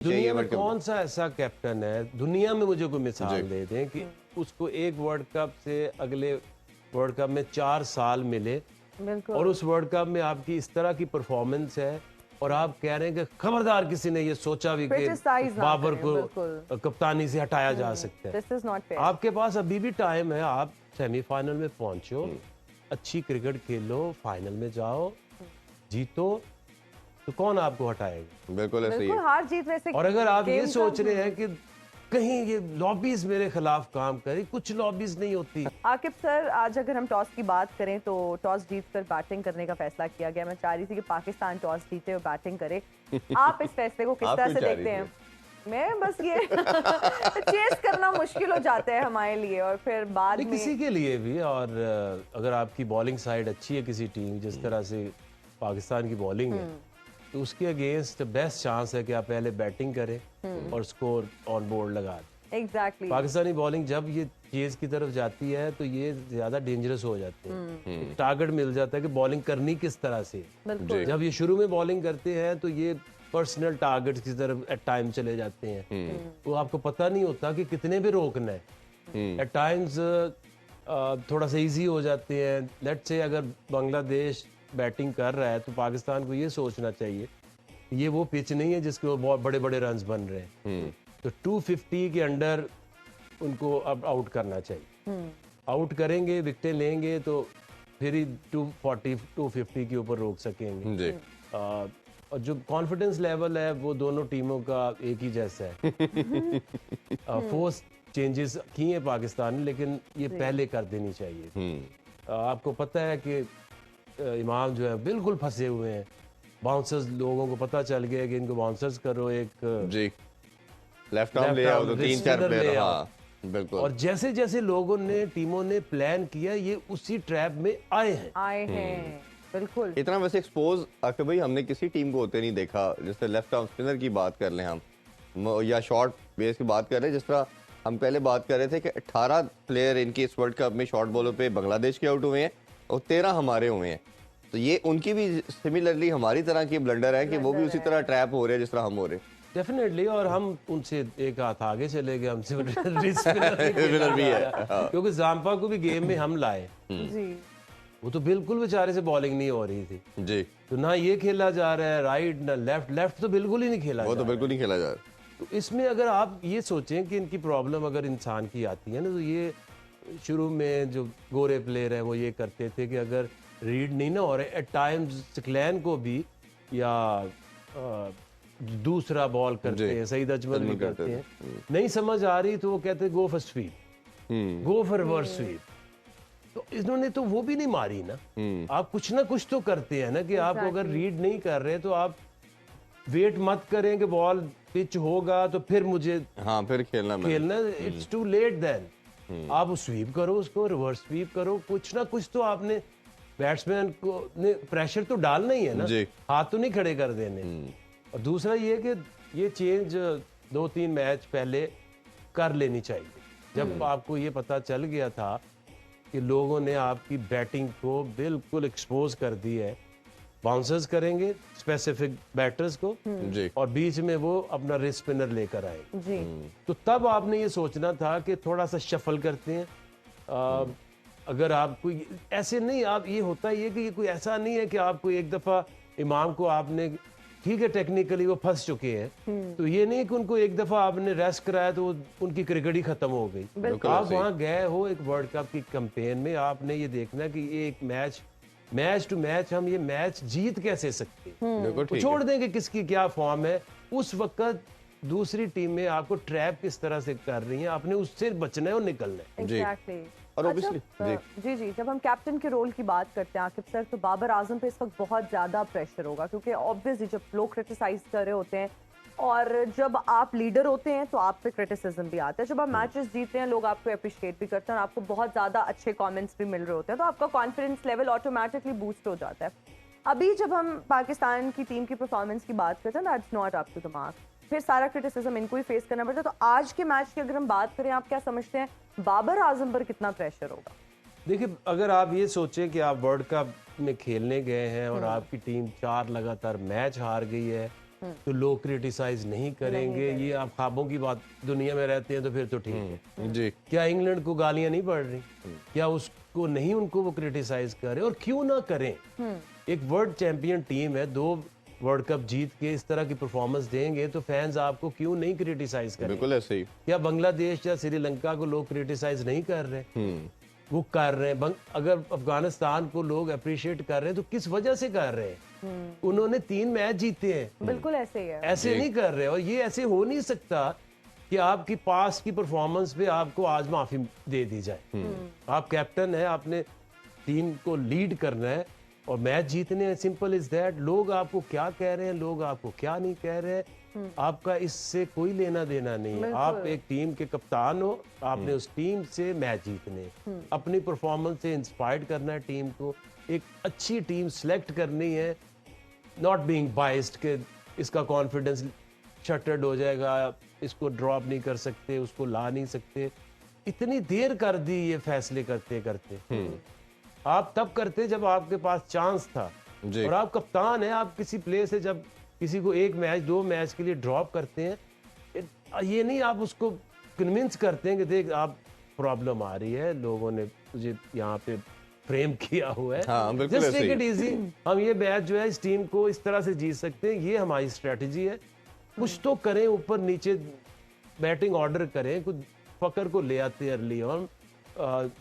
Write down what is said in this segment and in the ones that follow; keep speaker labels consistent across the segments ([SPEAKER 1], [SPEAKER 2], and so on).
[SPEAKER 1] दुनिया में कौन सा ऐसा कैप्टन है, दुनिया में मुझे कोई मिसाल दे दें कि उसको एक वर्ल्ड कप से अगले वर्ल्ड कप में 4 साल मिले और उस वर्ल्ड कप में आपकी इस तरह की परफॉर्मेंस है और आप कह रहे हैं कि खबरदार किसी ने ये सोचा भी कि बाबर को कप्तानी से हटाया जा सकता है। आपके पास अभी भी टाइम है, आप सेमीफाइनल में पहुंचो, अच्छी क्रिकेट खेलो, फाइनल में जाओ, जीतो, तो कौन आपको हटाएगा।
[SPEAKER 2] बिल्कुल ऐसे ही है।
[SPEAKER 3] हार जीत वैसे।
[SPEAKER 1] और अगर आप ये सोच रहे हैं कि कहीं ये लॉबीज मेरे खिलाफ काम करे, कुछ लॉबीज नहीं होती।
[SPEAKER 3] आकिब सर, आज अगर हम टॉस की बात करें तो टॉस जीतकर बैटिंग करने का फैसला किया गया। मैं चाह रही थी कि पाकिस्तान टॉस जीते और बैटिंग करे। आप इस फैसले को किस तरह से देखते हैं? मैं बस ये चेस करना मुश्किल हो जाता है हमारे लिए और फिर बाद में
[SPEAKER 1] किसी के लिए भी। और अगर आपकी बॉलिंग साइड अच्छी है किसी टीम, जिस तरह से पाकिस्तान की बॉलिंग है, तो उसके अगेंस्ट बेस्ट चांस है कि आप पहले बैटिंग करें और स्कोर ऑन बोर्ड लगा दें।
[SPEAKER 3] एग्जैक्टली।
[SPEAKER 1] पाकिस्तानी बॉलिंग जब ये चेज की तरफ जाती है तो ये ज्यादा डेंजरस हो जाते हैं। टारगेट मिल जाता है कि बॉलिंग करनी किस तरह से। जब ये शुरू में बॉलिंग करते हैं तो ये पर्सनल टारगेट की तरफ एट टाइम चले जाते हैं, तो आपको पता नहीं होता कि कितने भी रोकना है। एट टाइम्स थोड़ा सा इजी हो जाते हैं। लेट्स से अगर बांग्लादेश बैटिंग कर रहा है तो पाकिस्तान को ये सोचना चाहिए ये वो पिच नहीं है जिसके बहुत बड़े बड़े रन्स बन रहे हैं, तो 250 के अंडर उनको अब आउट करना चाहिए। आउट करेंगे, विकेटें लेंगे तो फिर ही 240 250 के ऊपर रोक सकेंगे। और जो कॉन्फिडेंस लेवल है वो दोनों टीमों का एक ही जैसा है। फोर्स चेंजेस किए हैं पाकिस्तान ने, लेकिन ये पहले कर देनी चाहिए। आपको पता है कि इमाम जो है बिल्कुल फंसे हुए हैं। बाउंसर्स, लोगों को पता चल गया कि इनको बाउंसर्स करो, एक
[SPEAKER 2] जी लेफ्ट आर्म ले आओ तो 3-4 प्लेयर। हाँ बिल्कुल।
[SPEAKER 1] और जैसे जैसे लोगों ने, टीमों ने प्लान किया, ये उसी ट्रैप में आए हैं।
[SPEAKER 3] बिल्कुल।
[SPEAKER 2] इतना वैसे एक्सपोज आके भाई हमने किसी टीम को होते नहीं देखा। जैसे लेफ्ट आर्म स्पिनर की बात कर लें हम, या शॉर्ट बेस की बात कर रहे हैं, जिस तरह हम पहले बात कर रहे थे कि 18 प्लेयर इनके इस वर्ल्ड कप में शॉर्ट बॉलर पे बांग्लादेश के आउट हुए हैं और 13 हमारे हुए हैं। तो ये उनकी भी सिमिलरली हमारी तरह की ब्लंडर है कि वो भी उसी तरह ट्रैप हो रहे हैं जिस तरह हम हो रहे हैं।
[SPEAKER 1] डेफिनेटली। और हम उनसे एक हाथ आगे चले गए, हमसे स्पिनर भी है, क्योंकि जाम्पा को भी गेम में हम लाए जी। वो तो बिल्कुल बेचारे से बॉलिंग नहीं हो रही थी
[SPEAKER 2] जी,
[SPEAKER 1] तो ना ये खेला जा रहा है राइट ना लेफ्ट। लेफ्ट तो बिल्कुल ही नहीं खेला,
[SPEAKER 2] वो तो बिल्कुल नहीं खेला जा रहा।
[SPEAKER 1] तो इसमें अगर आप ये सोचें कि इनकी प्रॉब्लम अगर इंसान की आती है ना, तो ये शुरू में जो गोरे प्लेयर हैं वो ये करते थे कि अगर रीड नहीं ना हो रहे, एट टाइम्स सिकलैन को भी या दूसरा बॉल करते हैं, सईद अजमल भी करते हैं, नहीं समझ आ रही तो वो कहते हैं go for sweep, go for reverse sweep. तो इन्होंने तो वो भी नहीं मारी ना। आप कुछ ना कुछ तो करते हैं ना कि आप अगर रीड नहीं कर रहे तो आप वेट मत करें कि बॉल पिच होगा तो फिर मुझे
[SPEAKER 2] फिर खेलना।
[SPEAKER 1] It's too late then. आप स्वीप करो, उसको रिवर्स स्वीप करो, कुछ ना कुछ तो आपने बैट्समैन को ने प्रेशर तो डालना ही है ना, हाथ तो नहीं खड़े कर देने। और दूसरा ये कि ये चेंज 2-3 मैच पहले कर लेनी चाहिए। जब आपको ये पता चल गया था कि लोगों ने आपकी बैटिंग को बिल्कुल एक्सपोज कर दी है, बाउंसर्स करेंगे स्पेसिफिक बैटर्स को और बीच में वो अपना रिस्ट स्पिनर लेकर आए, तो तब आपने ये सोचना था कि थोड़ा सा शफल करते हैं। अगर आप कोई ऐसे नहीं, आप ये होता ये कि ये कोई ऐसा नहीं है कि आपको एक दफा इमाम को आपने, ठीक है टेक्निकली वो फंस चुके हैं, तो ये नहीं कि उनको एक दफा आपने रेस्ट कराया तो उनकी क्रिकेट ही खत्म हो गई। आप वहां गए हो एक वर्ल्ड कप की कैंपेन में, आपने ये देखना कि ये एक मैच टू मैच हम ये मैच जीत कैसे सकते हैं। तो छोड़ देंगे किसकी क्या फॉर्म है, उस वक्त दूसरी टीम में आपको ट्रैप किस तरह से कर रही है, आपने उससे बचना है और निकलना है।
[SPEAKER 2] और
[SPEAKER 3] जी जी, जब हम कैप्टन के रोल की बात करते हैं आकिब सर, तो बाबर आजम पे इस वक्त बहुत ज्यादा प्रेशर होगा, क्योंकि ऑब्वियसली जब लोग क्रिटिसाइज कर रहे होते हैं और जब आप लीडर होते हैं तो आप पे क्रिटिसिज्म भी आता है। जब आप मैचेस जीतते हैं लोग आपको अप्रिशिएट भी करते हैं और आपको बहुत ज्यादा अच्छे कमेंट्स भी मिल रहे होते हैं, तो आपका कॉन्फिडेंस लेवल ऑटोमेटिकली बूस्ट हो जाता है। अभी जब हम पाकिस्तान की टीम की परफॉर्मेंस की बात करते हैं ना, that's not up to the mark, फिर सारा क्रिटिसिज्म इनको ही फेस करना पड़ता है। तो आज के मैच की अगर हम बात करें, आप क्या समझते हैं बाबर आजम पर कितना प्रेशर होगा?
[SPEAKER 1] देखिए, अगर आप ये सोचें कि आप वर्ल्ड कप में खेलने गए हैं और आपकी टीम 4 लगातार मैच हार गई है तो लोग क्रिटिसाइज नहीं करेंगे, ये आप ख्वाबों की बात, दुनिया में रहते हैं तो फिर तो ठीक है
[SPEAKER 2] जी।
[SPEAKER 1] क्या इंग्लैंड को गालियां नहीं पड़ रही? क्या उसको नहीं, उनको वो क्रिटिसाइज करें? और क्यों ना करें? एक वर्ल्ड चैंपियन टीम है, 2 वर्ल्ड कप जीत के इस तरह की परफॉर्मेंस देंगे तो फैंस आपको क्यों नहीं क्रिटिसाइज करेंगे?
[SPEAKER 2] बिल्कुल ऐसे ही।
[SPEAKER 1] क्या बांग्लादेश या श्रीलंका को लोग क्रिटिसाइज नहीं कर रहे? वो कर रहे हैं। अगर अफगानिस्तान को लोग अप्रिशिएट कर रहे हैं तो किस वजह से कर रहे हैं? उन्होंने 3 मैच जीते हैं।
[SPEAKER 3] बिल्कुल ऐसे ही है।
[SPEAKER 1] ऐसे नहीं कर रहे, और ये ऐसे हो नहीं सकता कि आपकी पास की परफॉर्मेंस पे आपको आज माफी दे दी जाए। आप कैप्टन है, आपने टीम को लीड करना है और मैच जीतने हैं, सिंपल इज दैट। लोग आपको क्या कह रहे हैं, लोग आपको क्या नहीं कह रहे हैं, आपका इससे कोई लेना देना नहीं है। आप एक टीम के कप्तान हो, आपने उस टीम से मैच जीतने, अपनी परफॉर्मेंस से इंस्पायर्ड करना है टीम को, एक अच्छी टीम सेलेक्ट करनी है, नॉट बीइंग बाइस्ड के इसका कॉन्फिडेंस शटर्ड हो जाएगा, इसको ड्रॉप नहीं कर सकते, उसको ला नहीं सकते। इतनी देर कर दी ये फैसले करते करते। आप तब करते जब आपके पास चांस था, और आप कप्तान है, आप किसी प्लेयर से जब किसी को 1 मैच 2 मैच के लिए ड्रॉप करते हैं, ये नहीं आप उसको कन्विंस करते हैं कि देख आप प्रॉब्लम आ रही है, लोगों ने तुझे यहाँ पे फ्रेम किया हुआ है, जस्ट टेक इट इजी, हम ये मैच जो है इस टीम को इस तरह से जीत सकते हैं, ये हमारी स्ट्रेटजी है। कुछ तो करें, ऊपर नीचे बैटिंग ऑर्डर करें, कुछ फकर को ले आते अर्ली ऑन,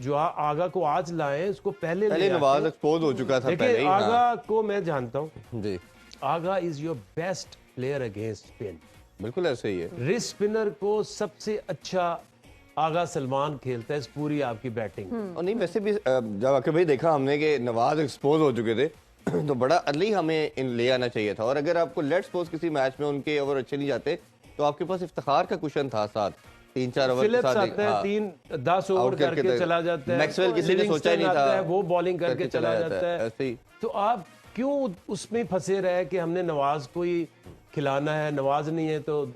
[SPEAKER 1] जो आगा को आज लाए उसको पहले
[SPEAKER 2] नवाज एक्सपोज हो चुका था पहले ही।
[SPEAKER 1] आगा को मैं जानता हूँ
[SPEAKER 2] जी,
[SPEAKER 1] Agha is your best player against spin.
[SPEAKER 2] बिल्कुल ऐसे ही है।
[SPEAKER 1] रिस्ट स्पिनर को सबसे अच्छा आगा सलमान खेलता है इस पूरी आपकी बैटिंग।
[SPEAKER 2] और नहीं वैसे भी जब आके भाई देखा हमने कि नवाज एक्सपोज हो चुके थे तो बड़ा अर्ली हमें इन ले आना चाहिए था। और अगर आपको लेट्स सपोज किसी मैच में उनके ओवर अच्छे नहीं जाते तो आपके पास इफ्तिखार का कुशन था साथ, 3-4 ओवर के साथ
[SPEAKER 1] आता है, 3-10 ओवर करके चला जाता है।
[SPEAKER 2] मैक्सवेल किसी ने सोचा ही नहीं था,
[SPEAKER 1] वो बॉलिंग करके चला जाता है।
[SPEAKER 2] ऐसे ही
[SPEAKER 1] तो आप क्यों उसमें फंसे रहे कि हमने नवाज को ही खिलाना है, नवाज नहीं है तो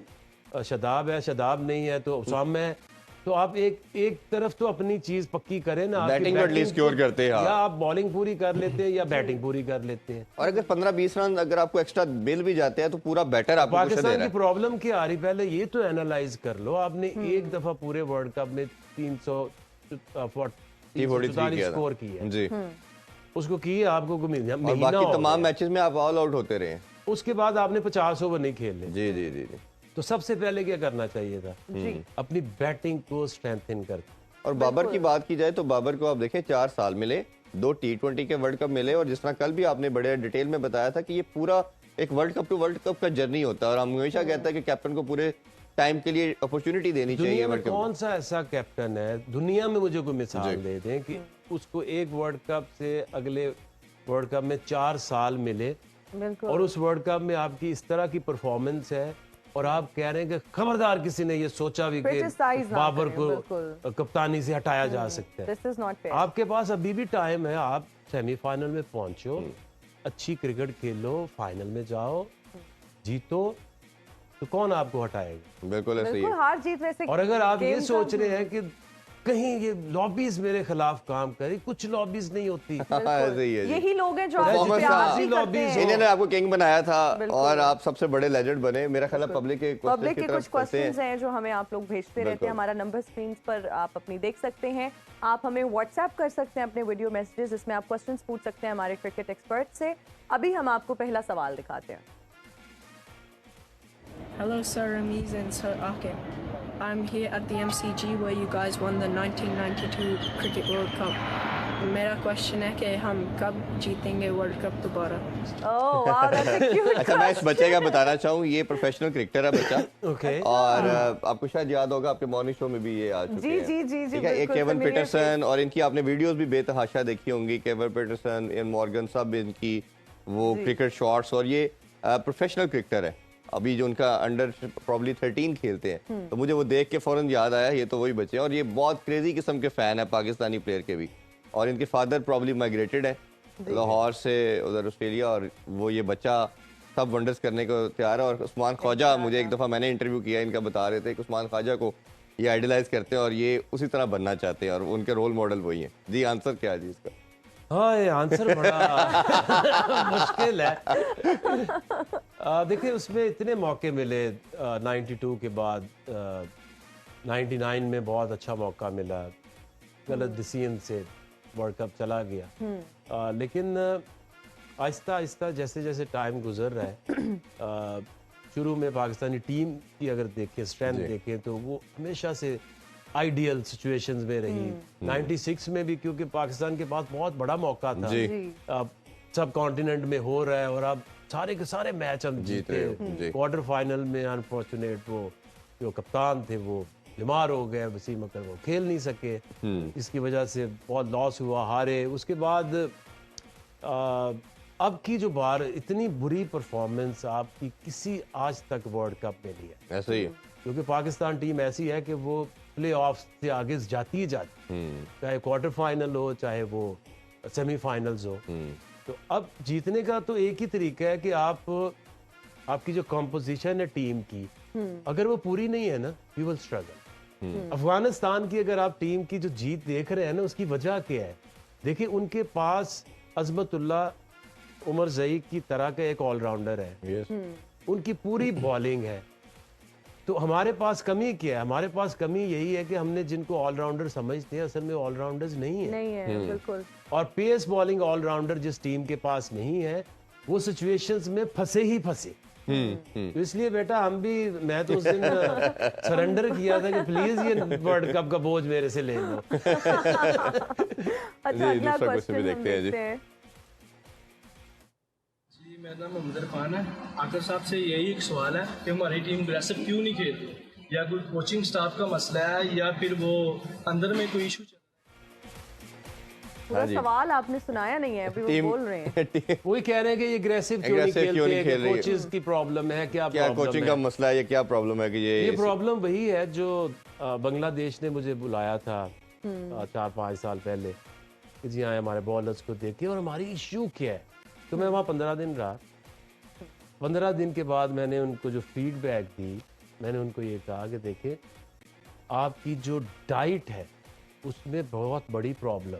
[SPEAKER 1] शादाब है, शादाब नहीं है तो उसाम है। तो आप एक तरफ तो अपनी चीज पक्की करें ना,
[SPEAKER 2] बैटिंग को एटलीस्ट सिक्योर करते हैं,
[SPEAKER 1] या आप बॉलिंग पूरी कर लेते हैं या बैटिंग पूरी कर लेते हैं।
[SPEAKER 2] और अगर 15-20 रन अगर आपको एक्स्ट्रा बिल भी जाते हैं तो पूरा बैटर आपको कुछ दे रहा है।
[SPEAKER 1] पाकिस्तान की प्रॉब्लम क्या आ रही, पहले ये तो एनालाइज कर लो। आपने एक दफा पूरे वर्ल्ड कप में 343 स्कोर किया
[SPEAKER 2] जी,
[SPEAKER 1] उसको किए आपको महीना,
[SPEAKER 2] और बाकी तमाम मैचेस में आप ऑल आउट होते रहे।
[SPEAKER 1] उसके बाद आपने 50 ओवर नहीं खेले।
[SPEAKER 2] जी जी जी जी।
[SPEAKER 1] तो सबसे पहले क्या करना चाहिए था? अपनी बैटिंग को स्ट्रेंथन कर।
[SPEAKER 2] और बाबर की बात की जाए तो बाबर को आप देखें 4 साल मिले, 2 T20 के वर्ल्ड कप मिले, और जिस तरह कल भी आपने बड़े डिटेल में बताया था कि ये पूरा एक world cup to world cup का जर्नी होता है। और हम हमेशा कहते हैं कि कैप्टन को पूरे टाइम के लिए अपॉर्चुनिटी देनी चाहिए।
[SPEAKER 1] दुनिया में कौन सा ऐसा कैप्टन है, दुनिया में मुझे कोई मिसाल दे दें कि उसको एक वर्ल्ड कप से अगले वर्ल्ड कप में 4 साल मिले, और उस वर्ल्ड कप में आपकी इस तरह की परफॉर्मेंस है, और आप कह रहे हैं कि खबरदार किसी ने ये सोचा भी कि बाबर को कप्तानी से हटाया जा सकता है। आपके पास अभी भी टाइम है, आप सेमीफाइनल में पहुंचो, अच्छी क्रिकेट खेलो, फाइनल में जाओ, जीतो, तो कौन आपको हटाएगा?
[SPEAKER 2] बिल्कुल ऐसे ही है।
[SPEAKER 3] हार जीत वैसे।
[SPEAKER 1] और अगर आप ये सोच रहे हैं कि कहीं ये लॉबीज मेरे खिलाफ काम करे, कुछ लॉबीज नहीं होती।
[SPEAKER 2] ऐसे ही है जी।
[SPEAKER 3] यही लोग हैं जो आपको प्यार भी करते हैं।
[SPEAKER 2] इन्होंने आपको किंग बनाया था और आप सबसे बड़े लेजेंड बने। मेरा ख्याल है पब्लिक के
[SPEAKER 3] कुछ क्वेश्चंस हैं जो हमें आप लोग भेजते रहते हैं। हमारा नंबर स्क्रीन पर आप अपनी देख सकते हैं। आप हमें व्हाट्सएप कर सकते हैं अपने वीडियो मैसेजेस, जिसमें आप क्वेश्चंस पूछ सकते हैं हमारे क्रिकेट एक्सपर्ट से। अभी हम आपको पहला सवाल दिखाते हैं।
[SPEAKER 4] Hello, Sir Ramiz and Sir Akim. I'm here at the MCG where you guys won the 1992 Cricket World Cup. मेरा क्वेश्चन है कि हम कब जीतेंगे वर्ल्ड कप दोबारा?
[SPEAKER 2] अच्छा, मैं इस बच्चे का बताना चाहूँ, ये प्रोफेशनल क्रिकेटर है बच्चा।
[SPEAKER 1] ओके।
[SPEAKER 2] और आपको शायद याद होगा, आपके मॉर्निंग शो में भी ये आ चुके हैं।
[SPEAKER 3] जी जी जी।
[SPEAKER 2] ठीक है, एक केवन पीटरसन, और इनकी आपने वीडियोस भी बेतहाशा देखी होंगी। केवन पीटरसन, इन मॉर्गन, सब इनकी वो क्रिकेट शॉट्स, और ये प्रोफेशनल क्रिकेटर है। अभी जो उनका अंडर प्रॉब्ली 13 खेलते हैं, तो मुझे वो देख के फौरन याद आया ये तो वही बच्चे हैं। और ये बहुत क्रेजी किस्म के फैन है पाकिस्तानी प्लेयर के भी। और इनके फादर प्रॉब्ली माइग्रेटेड है लाहौर से उधर ऑस्ट्रेलिया, और वो ये बच्चा सब वंडर्स करने को तैयार है। और उस्मान ख्वाजा, मुझे एक दफ़ा मैंने इंटरव्यू किया, इनका बता रहे थे कि उस्मान ख्वाजा को ये आइडलाइज करते हैं और ये उसी तरह बनना चाहते हैं, और उनके रोल मॉडल वही हैं। जी, आंसर क्या है जी इसका?
[SPEAKER 1] हाँ, ये आंसर बड़ा मुश्किल है। देखिए उसमें इतने मौके मिले 92 के बाद 99 में बहुत अच्छा मौका मिला, गलत डिसीजन से वर्ल्ड कप चला गया। लेकिन आहिस्ता आहिस्ता जैसे जैसे टाइम गुजर रहा है शुरू में पाकिस्तानी टीम की अगर देखें स्ट्रेंथ देखें तो वो हमेशा से आइडियल सिचुएशंस में रही। 96 में भी क्योंकि पाकिस्तान के पास बहुत बड़ा मौका था, अब सब कॉन्टिनेंट में हो रहा है और अब सारे के सारे मैच हम जीते। क्वार्टर फाइनल में अनफॉर्चुनेट वो जो कप्तान थे वो बीमार हो गए, वसीम अख्तर वो खेल नहीं सके, इसकी वजह से बहुत लॉस हुआ, हारे। उसके बाद अब की जो बार इतनी बुरी परफॉर्मेंस आपकी किसी आज तक वर्ल्ड कप में नहीं है।
[SPEAKER 2] ऐसे ही है
[SPEAKER 1] क्योंकि पाकिस्तान टीम ऐसी है कि वो प्ले ऑफ से आगे जाती ही जाती, चाहे क्वार्टर फाइनल हो चाहे वो सेमीफाइनल्स हो। तो अब जीतने का तो एक ही तरीका है कि आपकी जो कॉम्पोजिशन है टीम की, अगर वो पूरी नहीं है ना, यू विल स्ट्रगल। अफगानिस्तान की अगर आप टीम की जो जीत देख रहे हैं ना, उसकी वजह क्या है? देखिए उनके पास अजमतुल्लाह उमर ज़ई की तरह का एक ऑलराउंडर है, उनकी पूरी बॉलिंग है। तो हमारे पास कमी क्या है? हमारे पास कमी यही है कि हमने जिनको ऑलराउंडर समझते हैं असल में ऑलराउंडर्स नहीं है।
[SPEAKER 3] बिल्कुल।
[SPEAKER 1] और पेस बॉलिंग ऑलराउंडर जिस टीम के पास नहीं है वो सिचुएशंस में फंसे ही फंसे। तो इसलिए बेटा हम भी, मैं तो उस दिन सरेंडर किया था कि प्लीज ये वर्ल्ड कप का बोझ मेरे से ले लो।
[SPEAKER 3] अच्छा अगला क्वेश्चन हम देखते हैं।
[SPEAKER 5] जी मेरा नाम अमजद खान है। आकर साहब से यही एक सवाल है कि हमारी टीम अग्रेसिव क्यों नहीं खेलती, या कोई कोचिंग स्टाफ का मसला है या फिर वो अंदर में कोई इशू चल रहा है?
[SPEAKER 3] पूरा सवाल आपने सुनाया नहीं है, अभी वो बोल रहे हैं।
[SPEAKER 1] वही कह रहे हैं कि ये अग्रेसिव क्यों नहीं खेलते, कोचेस की प्रॉब्लम है, क्या
[SPEAKER 2] कोचिंग का मसला है, ये क्या प्रॉब्लम है कि ये
[SPEAKER 1] प्रॉब्लम वही है जो बांग्लादेश ने मुझे बुलाया था 4-5 साल पहले कि जी हाँ हमारे बॉलर्स को देखे और हमारी इश्यू क्या है। तो मैं वहाँ 15 दिन रहा। 15 दिन के बाद मैंने उनको जो फीडबैक दी, मैंने उनको ये कहा कि देखे आपकी जो डाइट है उसमें बहुत बड़ी प्रॉब्लम,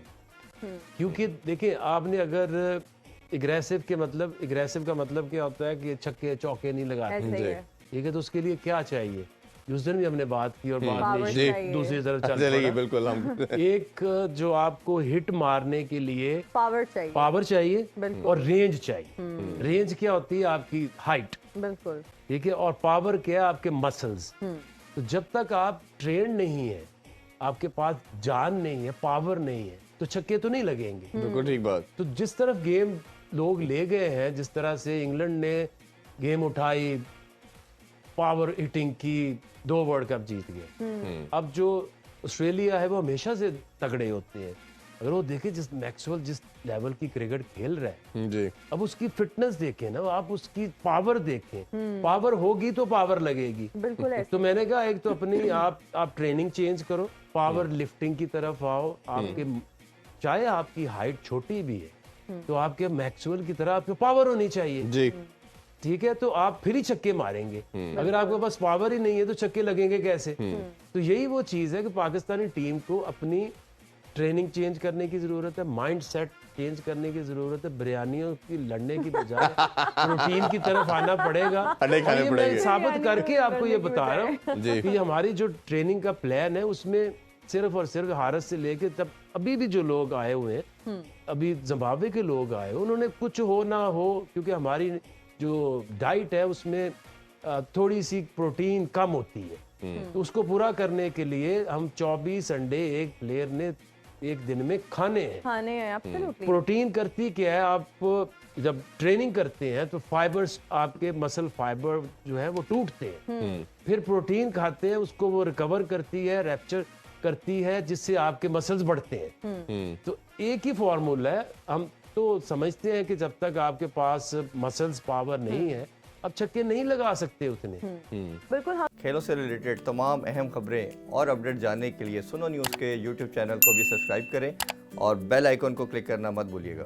[SPEAKER 1] क्योंकि देखिए आपने अगर एग्रेसिव का मतलब क्या होता है कि छक्के चौके नहीं लगाते, ठीक है, तो उसके लिए क्या चाहिए? उस दिन भी हमने बात की और बाद में दूसरी तरफ चलेगी।
[SPEAKER 2] बिल्कुल हम
[SPEAKER 1] एक जो आपको हिट मारने के लिए
[SPEAKER 3] पावर चाहिए
[SPEAKER 1] और रेंज चाहिए। रेंज क्या होती है? आपकी हाइट,
[SPEAKER 3] बिल्कुल,
[SPEAKER 1] ठीक है, और पावर क्या है? आपके मसल्स। तो जब तक आप ट्रेन नहीं है, आपके पास जान नहीं है, पावर नहीं है, तो छक्के तो नहीं लगेंगे।
[SPEAKER 2] बिल्कुल ठीक बात।
[SPEAKER 1] तो जिस तरफ गेम लोग ले गए हैं, जिस तरह से इंग्लैंड ने गेम उठाई, पावर हिटिंग की, 2 वर्ल्ड कप जीत गए। अब जो ऑस्ट्रेलिया है वो हमेशा से तगड़े होते हैं। अगर वो देखे जिस मैक्सवेल जिस लेवल की क्रिकेट खेल रहा है
[SPEAKER 2] जी,
[SPEAKER 1] अब उसकी फिटनेस देखें ना, आप उसकी पावर देखें, पावर होगी तो पावर लगेगी।
[SPEAKER 3] बिल्कुल
[SPEAKER 1] तो मैंने कहा एक तो अपनी आप ट्रेनिंग चेंज करो, पावर लिफ्टिंग की तरफ आओ। आपके चाहे आपकी हाइट छोटी भी है तो आपके मैक्सवेल की तरह आपके पावर होनी चाहिए
[SPEAKER 2] जी,
[SPEAKER 1] ठीक है, तो आप फिर ही छक्के मारेंगे। अगर आपके पास पावर ही नहीं है तो छक्के लगेंगे कैसे? तो यही वो चीज है कि पाकिस्तानी टीम को अपनी ट्रेनिंग चेंज करने की जरूरत है, माइंड सेट चेंज करने की जरूरत है। बिरयानियों की लड़ने की बजाय प्रोटीन की तरफ आना पड़ेगा।
[SPEAKER 2] खाने
[SPEAKER 1] मैं साबित करके आपको ये बता रहा हूँ कि हमारी जो ट्रेनिंग का प्लान है उसमें सिर्फ और सिर्फ हारस से लेके तब अभी भी जो लोग आए हुए हैं, अभी जिम्बाब्वे के लोग आए, उन्होंने कुछ हो ना हो, क्योंकि हमारी जो डाइट है उसमें थोड़ी सी प्रोटीन कम होती है, तो उसको पूरा करने के लिए हम 24 अंडे एक प्लेयर ने एक दिन में खाने हैं।
[SPEAKER 3] एब्सोल्युटली।
[SPEAKER 1] प्रोटीन करती क्या है, आप जब ट्रेनिंग करते हैं तो फाइबर्स, आपके मसल फाइबर जो है वो टूटते हैं, फिर प्रोटीन खाते हैं, उसको वो रिकवर करती है, रैप्चर करती है, जिससे आपके मसल्स बढ़ते हैं। तो एक ही फॉर्मूला है। हम तो समझते हैं कि जब तक आपके पास मसल्स पावर नहीं है अब छक्के नहीं लगा सकते उतने।
[SPEAKER 3] बिल्कुल।
[SPEAKER 6] खेलों से रिलेटेड तमाम अहम खबरें और अपडेट जानने के लिए सुनो न्यूज़ के YouTube चैनल को भी सब्सक्राइब करें और बेल आइकन को क्लिक करना मत भूलिएगा।